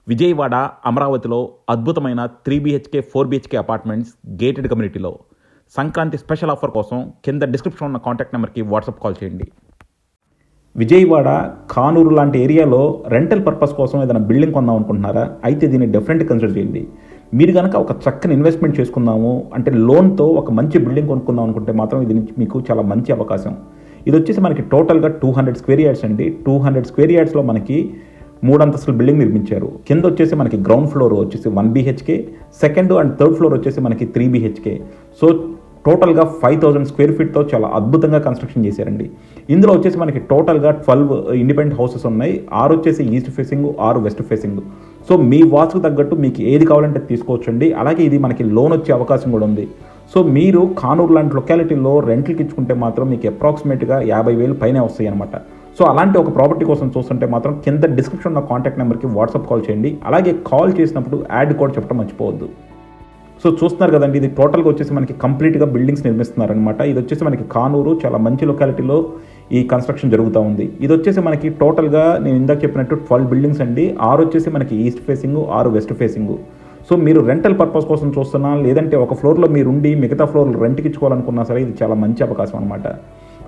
విజయవాడ అమరావతిలో అద్భుతమైన 3 BHK 4 BHK apartments gated కమ్యూనిటీలో సంక్రాంతి స్పెషల్ ఆఫర్ కోసం కింద డిస్క్రిప్షన్ ఉన్న కాంటాక్ట్ నెంబర్కి వాట్సాప్ కాల్ చేయండి. విజయవాడ కానూరు లాంటి ఏరియాలో రెంటల్ పర్పస్ కోసం ఏదైనా బిల్డింగ్ కొందాం అనుకుంటున్నారా? అయితే దీన్ని డెఫినెట్గా కన్సిడర్ చేయండి. మీరు కనుక ఒక చక్కని ఇన్వెస్ట్మెంట్ చేసుకుందాము అంటే లోన్తో ఒక మంచి బిల్డింగ్ కొనుక్కుందాం అనుకుంటే మాత్రం ఇది మీకు చాలా మంచి అవకాశం. ఇది వచ్చేసి మనకి టోటల్గా 200 స్క్వేర్ యార్డ్స్ అండి. 200 స్క్వేర్ యార్డ్స్లో మనకి 3 అంతస్తుల బిల్డింగ్ నిర్మించారు. కింద వచ్చేసి మనకి గ్రౌండ్ ఫ్లోర్ వచ్చేసి 1 BHK, second and third floor వచ్చేసి మనకి 3 BHK. సో టోటల్గా 5000 స్క్వేర్ ఫీట్తో చాలా అద్భుతంగా కన్స్ట్రక్షన్ చేశారండి. ఇందులో వచ్చేసి మనకి టోటల్గా 12 ఇండిపెండెంట్ హౌసెస్ ఉన్నాయి. 6 వచ్చేసి east facing, 6 west facing. So మీ వాస్తుకు తగ్గట్టు మీకు ఏది కావాలంటే తీసుకోవచ్చండి. అలాగే ఇది మనకి లోన్ వచ్చే అవకాశం కూడా ఉంది. సో మీరు కానూరు లాంటి లొకాలిటీలో రెంట్లకి ఇచ్చుకుంటే మాత్రం మీకు అప్రాక్సిమేట్గా 50,000 పైనే వస్తాయి అనమాట. సో అలాంటి ఒక ప్రాపర్టీ కోసం చూస్తుంటే మాత్రం కింద డిస్క్రిప్షన్ ఉన్న కాంటాక్ట్ నెంబర్కి వాట్సాప్ కాల్ చేయండి. అలాగే కాల్ చేసినప్పుడు యాడ్ కోడ్ చెప్పడం మర్చిపోవద్దు. సో చూస్తున్నారు కదండి, ఇది టోటల్గా వచ్చేసి మనకి కంప్లీట్గా బిల్డింగ్స్ నిర్మిస్తున్నారనమాట. ఇది వచ్చేసి మనకి కానూరు చాలా మంచి లొకాలిటీలో ఈ కన్స్ట్రక్షన్ జరుగుతూ ఉంది. ఇది వచ్చేసి మనకి టోటల్గా నేను ఇందాక చెప్పినట్టు 12 బిల్డింగ్స్ అండి. 6 వచ్చేసి మనకి east facing, 6 west facing. So మీరు రెంటల్ పర్పస్ కోసం చూస్తున్నా, లేదంటే ఒక ఫ్లోర్లో మీరుండి మిగతా ఫ్లోర్లు రెంట్కి ఇచ్చుకోవాలనుకున్నా సరే ఇది చాలా మంచి అవకాశం అనమాట.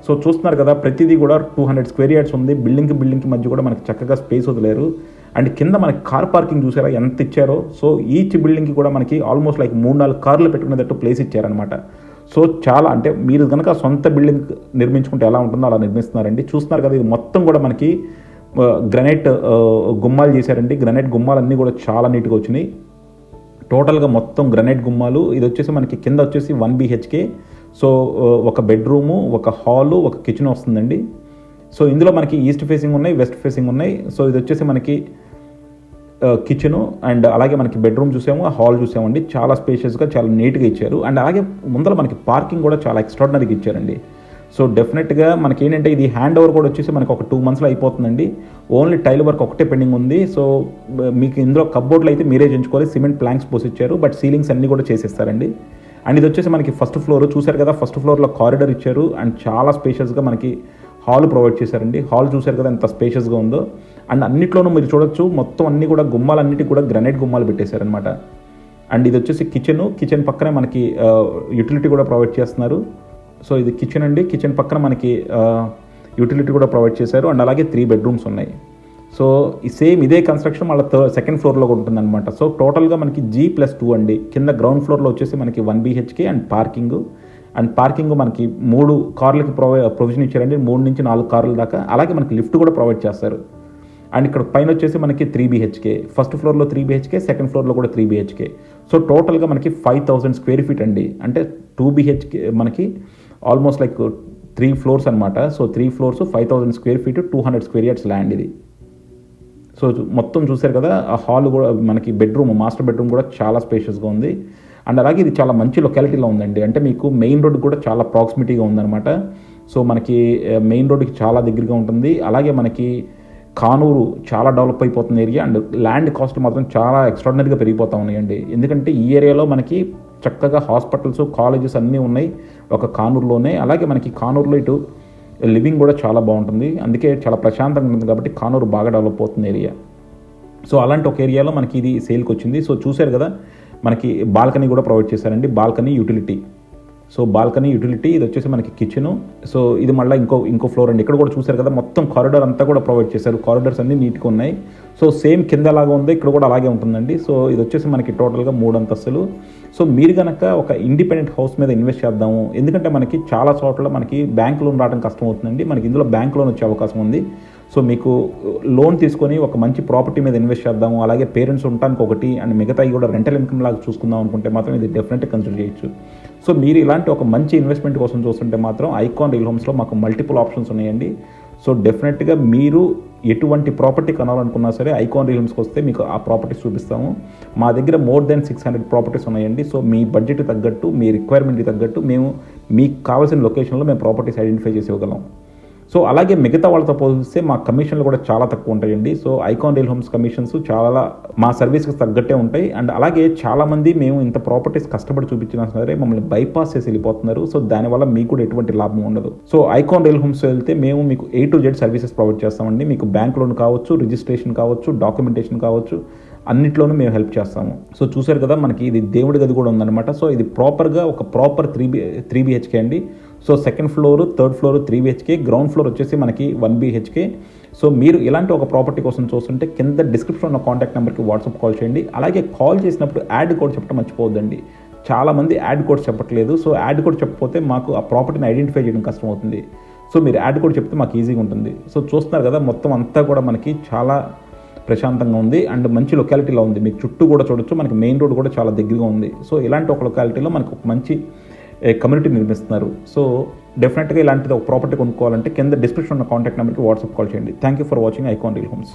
సో చూస్తున్నారు కదా, ప్రతిదీ కూడా 200 స్క్వేర్ యార్డ్స్ ఉంది. బిల్డింగ్కి మధ్య కూడా మనకి చక్కగా స్పేస్ వదిలేరు. అండ్ కింద మనకి కార్ పార్కింగ్ చూసారా ఎంత ఇచ్చారో. సో ఈచ్ బిల్డింగ్కి కూడా మనకి ఆల్మోస్ట్ లైక్ 3-4 కార్లు పెట్టుకునేటట్టు ప్లేస్ ఇచ్చారనమాట. సో చాలా అంటే మీరు కనుక సొంత బిల్డింగ్ నిర్మించుకుంటే ఎలా ఉంటుందో అలా నిర్మిస్తున్నారండి. చూస్తున్నారు కదా, ఇది మొత్తం కూడా మనకి గ్రనైట్ గుమ్మాలు చేశారండి. గ్రనైట్ గుమ్మాలన్నీ కూడా చాలా నీట్గా వచ్చినాయి. టోటల్గా మొత్తం గ్రనైట్ గుమ్మాలు. ఇది వచ్చేసి మనకి కింద వచ్చేసి 1 BHK. సో ఒక బెడ్రూము, ఒక హాలు, ఒక కిచెన్ వస్తుందండి. సో ఇందులో మనకి ఈస్ట్ ఫేసింగ్ ఉన్నాయి, వెస్ట్ ఫేసింగ్ ఉన్నాయి. సో ఇది వచ్చేసి మనకి కిచెను అండ్ అలాగే మనకి బెడ్రూమ్ చూసాము, హాల్ చూసామండి. చాలా స్పేషియస్గా చాలా నీట్గా ఇచ్చారు. అండ్ అలాగే ముందర మనకి పార్కింగ్ కూడా చాలా ఎక్స్ట్రాడినరీగా ఇచ్చారండి. సో డెఫినెట్గా మనకి ఏంటంటే ఇది హ్యాండ్ ఓవర్ కూడా వచ్చేసి మనకి ఒక 2 monthsలో అయిపోతుందండి. ఓన్లీ టైల్ వర్క్ ఒకటే పెండింగ్ ఉంది. సో మీకు ఇందులో కబ్బోర్డ్లు అయితే మీరే చేయించుకోవాలి. సిమెంట్ ప్లాంక్స్ పోసిచ్చారు, బట్ సీలింగ్స్ అన్నీ కూడా చేసేస్తారండి. అండ్ ఇది వచ్చేసి మనకి ఫస్ట్ ఫ్లోర్ చూశారు కదా, ఫస్ట్ ఫ్లోర్లో కారిడార్ ఇచ్చారు అండ్ చాలా స్పేషియస్గా మనకి హాల్ ప్రొవైడ్ చేశారండి. హాల్ చూశారు కదా ఎంత స్పేషియస్గా ఉందో. అండ్ అన్నిట్లోనూ మీరు చూడొచ్చు మొత్తం అన్నీ కూడా గుమ్మాలన్నిటి కూడా గ్రనైట్ గుమ్మాలు పెట్టేశారనమాట. అండ్ ఇది వచ్చేసి కిచెన్ పక్కనే మనకి యూటిలిటీ కూడా ప్రొవైడ్ చేస్తున్నారు. సో ఇది కిచెన్ అండి. కిచెన్ పక్కన మనకి యూటిలిటీ కూడా ప్రొవైడ్ చేశారు. అండ్ అలాగే 3 బెడ్రూమ్స్ ఉన్నాయి. సో ఇదే కన్స్ట్రక్షన్ మళ్ళీ సెకండ్ ఫ్లోర్లో కూడా ఉంటుందన్నమాట. సో టోటల్గా మనకి G+2 అండి. కింద గ్రౌండ్ ఫ్లోర్లో వచ్చేసి మనకి 1 BHK అండ్ పార్కింగ్ మనకి 3 కార్లకి ప్రొవిజన్ ఇచ్చారండి. 3 నుంచి 4 కార్ల దాకా. అలాగే మనకి లిఫ్ట్ కూడా ప్రొవైడ్ చేస్తారు. అండ్ ఇక్కడ పైన వచ్చేసి మనకి 3 BHK, ఫస్ట్ ఫ్లోర్లో 3 BHK, సెకండ్ ఫ్లోర్లో కూడా 3 BHK. సో టోటల్గా మనకి 5000 స్క్వేర్ ఫీట్ అండి. అంటే 2 BHK మనకి ఆల్మోస్ట్ లైక్ 3 ఫ్లోర్స్ అనమాట. So 3 floors 5000 square feet, 200 square yards land ఇది. సో మొత్తం చూశారు కదా, ఆ హాల్ కూడా మనకి మాస్టర్ బెడ్రూమ్ కూడా చాలా స్పేషియస్గా ఉంది. అండ్ అలాగే ఇది చాలా మంచి లొకాలిటీలో ఉందండి. అంటే మీకు మెయిన్ రోడ్ కూడా చాలా ప్రాక్సిమిటీగా ఉందన్నమాట. సో మనకి మెయిన్ రోడ్కి చాలా దగ్గరగా ఉంటుంది. అలాగే మనకి కానూరు చాలా డెవలప్ అయిపోతున్న ఏరియా. అండ్ ల్యాండ్ కాస్ట్ మాత్రం చాలా ఎక్స్ట్రాడినరీగా పెరిగిపోతూ ఉన్నాయండి. ఎందుకంటే ఈ ఏరియాలో మనకి చక్కగా హాస్పిటల్స్, కాలేజెస్ అన్నీ ఉన్నాయి ఒక కానూరులోనే. అలాగే మనకి కానూరులో ఇటు లివింగ్ కూడా చాలా బాగుంటుంది. అందుకే చాలా ప్రశాంతంగా ఉంటుంది కాబట్టి కానూరు బాగా డెవలప్ అవుతుంది ఏరియా. సో అలాంటి ఒక ఏరియాలో మనకి ఇది సేల్కి వచ్చింది. సో చూశారు కదా, మనకి బాల్కనీ కూడా ప్రొవైడ్ చేశారండి. Balcony utility. ఇది వచ్చేసి మనకి కిచెను. సో ఇది మళ్ళీ ఇంకో ఫ్లోర్ అండి. ఇక్కడ కూడా చూశారు కదా, మొత్తం కారిడార్ అంతా కూడా ప్రొవైడ్ చేశారు. కారిడార్స్ అన్నీ నీట్గా ఉన్నాయి. సో సేమ్ కింద అలాగా ఉంది, ఇక్కడ కూడా అలాగే ఉంటుందండి. సో ఇది వచ్చేసి మనకి టోటల్గా 3 అంతస్తులు. సో మీరు కనుక ఒక ఇండిపెండెంట్ హౌస్ మీద ఇన్వెస్ట్ చేద్దాము, ఎందుకంటే మనకి చాలా చోట్ల మనకి బ్యాంక్ లోన్ రావడం కష్టం అవుతుందండి. మనకి ఇందులో బ్యాంక్ లోన్ వచ్చే అవకాశం ఉంది. సో మీకు లోన్ తీసుకొని ఒక మంచి ప్రాపర్టీ మీద ఇన్వెస్ట్ చేద్దాము, అలాగే పేరెంట్స్ ఉండడానికి ఒకటి అండ్ మిగతాయి కూడా రెంటల్ ఇన్కమ్ లాగా చూసుకుందాం అనుకుంటే మాత్రం ఇది డెఫినెట్గా కన్సిడర్ చేయొచ్చు. సో మీరు ఇలాంటి ఒక మంచి ఇన్వెస్ట్మెంట్ కోసం చూస్తుంటే మాత్రం ఐకాన్ రియల్ హోమ్స్లో మాకు మల్టిపుల్ ఆప్షన్స్ ఉన్నాయండి. సో డెఫినెట్గా మీరు ఎటువంటి ప్రాపర్టీ కొనాలనుకున్నా సరే ఐకాన్ రియల్ హోమ్స్కి వస్తే మీకు ఆ ప్రాపర్టీస్ చూపిస్తాము. మా దగ్గర మోర్ దెన్ 600 ప్రాపర్టీస్ ఉన్నాయండి. సో మీ బడ్జెట్కి తగ్గట్టు, మీ రిక్వైర్మెంట్కి తగ్గట్టు మేము మీకు కావాల్సిన లొకేషన్లో మేము ప్రాపర్టీస్ ఐడెంటిఫై చేసి ఇవ్వగలం. సో అలాగే మిగతా వాళ్ళతో పోలిస్తే మా కమిషన్లు కూడా చాలా తక్కువ ఉంటాయండి. So Icon Real Homes commissions చాలా మా సర్వీస్కి తగ్గట్టే ఉంటాయి. అండ్ అలాగే చాలామంది మేము ఇంత ప్రాపర్టీస్ కష్టపడి చూపించినా సరే మమ్మల్ని బైపాస్ చేసి వెళ్ళిపోతున్నారు. సో దానివల్ల మీకు కూడా ఎటువంటి లాభం ఉండదు. సో ఐకాన్ రియల్ హోమ్స్ వెళ్తే మేము మీకు A to Z services provide చేస్తామండి. మీకు బ్యాంక్ లోన్ కావచ్చు, రిజిస్ట్రేషన్ కావచ్చు, డాక్యుమెంటేషన్ కావచ్చు, అన్నిట్లోనూ మేము హెల్ప్ చేస్తాము. సో చూసారు కదా, మనకి ఇది దేవుడి గది కూడా ఉందన్నమాట. సో ఇది ప్రాపర్గా ఒక ప్రాపర్ 3 BHK అండి. So second floor, third floor 3 BHK, ground floor వచ్చేసి మనకి 1 BHK. సో మీరు ఇలాంటి ఒక ప్రాపర్టీ కోసం చూస్తుంటే కింద డిస్క్రిప్షన్ ఉన్న కాంటాక్ట్ నెంబర్కి వాట్సాప్ కాల్ చేయండి. అలాగే కాల్ చేసినప్పుడు యాడ్ కోడ్ చెప్పడం మర్చిపోవద్దండి. చాలామంది యాడ్ కోడ్ చెప్పట్లేదు. సో యాడ్ కోడ్ చెప్పకపోతే మాకు ఆ ప్రాపర్టీని ఐడెంటిఫై చేయడం కష్టం అవుతుంది. సో మీరు యాడ్ కోడ్ చెప్తే మాకు ఈజీగా ఉంటుంది. సో చూస్తున్నారు కదా, మొత్తం అంతా కూడా మనకి చాలా ప్రశాంతంగా ఉంది అండ్ మంచి లొకాలిటీలో ఉంది. మీకు చుట్టూ కూడా చూడొచ్చు, మనకి మెయిన్ రోడ్ కూడా చాలా దగ్గరగా ఉంది. సో ఇలాంటి ఒక లొకాలిటీలో మనకు ఒక మంచి కమ్యూనిటీ నిర్మిస్తున్నారు. సో డెఫినెట్గా ఇలాంటిది ఒక ప్రాపర్టీ కొనుక్కోవాలంటే కింద డిస్క్రిప్షన్ ఉన్న కాంటాక్ట్ నెంబర్కి వాట్సాప్ కాల్ చేయండి. Thank you for watching icon Real homes.